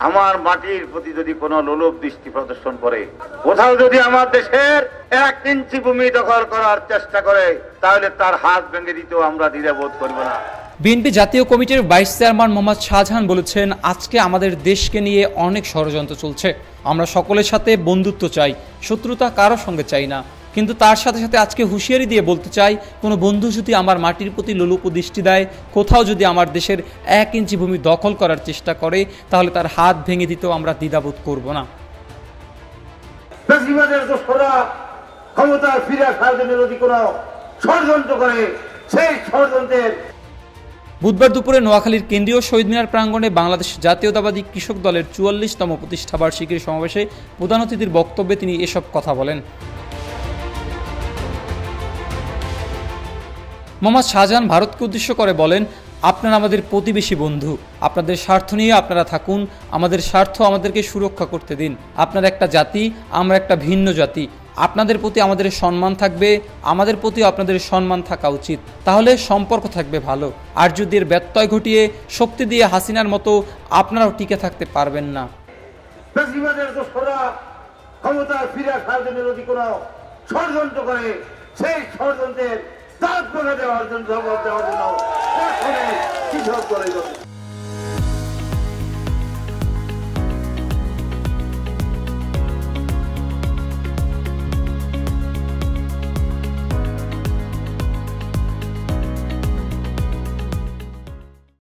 আমার মাটির প্রতি যদি কোনো লোলুপ দৃষ্টি প্রদর্শন করে, কোথাও যদি আমার দেশের 1 ইঞ্চি ভূমি দখল করার চেষ্টা করে, তাহলে তার হাত ভেঙে দিতেও আমরা দ্বিধাবোধ করব না। বিএনপি জাতীয় কমিটির ভাইস চেয়ারম্যান মোহাম্মদ শাহজাহান বলেছেন, আজকে আমাদের দেশকে নিয়ে অনেক ষড়যন্ত্র চলছে। আমরা সকলের সাথে বন্ধুত্ব চাই, শত্রুতা কারো সঙ্গে চাই না। কিন্তু তার সাথে সাথে আজকে হুঁশিয়ারি দিয়ে বলতে চাই, কোনো বন্ধু যদি আমার মাটির প্রতি লোলুপ দৃষ্টি দেয়, কোথাও যদি আমার দেশের 1 ইঞ্চি ভূমি দখল করার চেষ্টা করে, তাহলে তার হাত ভেঙে দিতেও আমরা দ্বিধাবোধ করব না। ক্ষমতা ফিরে আসার জন্য যদি কোনো ষড়যন্ত্র করে, সেই ষড়যন্ত্রের বুধবার দুপুরে নোয়াখালীর কেন্দ্রীয় শহীদ মিনার প্রাঙ্গণে বাংলাদেশ জাতীয়তাবাদী কৃষক দলের 44তম প্রতিষ্ঠাবার্ষিকীর সমাবেশে প্রধান অতিথির বক্তব্যে তিনি এসব কথা বলেন। মোহাম্মদ শাহজাহান ভারতকে উদ্দেশ্য করে বলেন, আপনারা আমাদের প্রতিবেশী বন্ধু, আপনাদের স্বার্থ নিয়ে আপনারা থাকুন, আমাদের স্বার্থ আমাদেরকে সুরক্ষা করতে দিন। আপনারা একটা জাতি, আমরা একটা ভিন্ন জাতি। আপনাদের প্রতি আমাদের সম্মান থাকবে, আমাদের প্রতিও আপনাদের সম্মান থাকা উচিত। তাহলে সম্পর্ক থাকবে ভালো। আর যদি এর ব্যত্যয় ঘটিয়ে শক্তি দিয়ে হাসিনার মতো আপনারাও টিকে থাকতে পারবেন না। ক্ষমতা ফিরে আসার জন্য যদি কোনো ষড়যন্ত্র করে, সেই ষড়যন্ত্রের দাঁত ভেঙে দেওয়ার জন্য, জবাব দেওয়ার জন্য কৃষক করে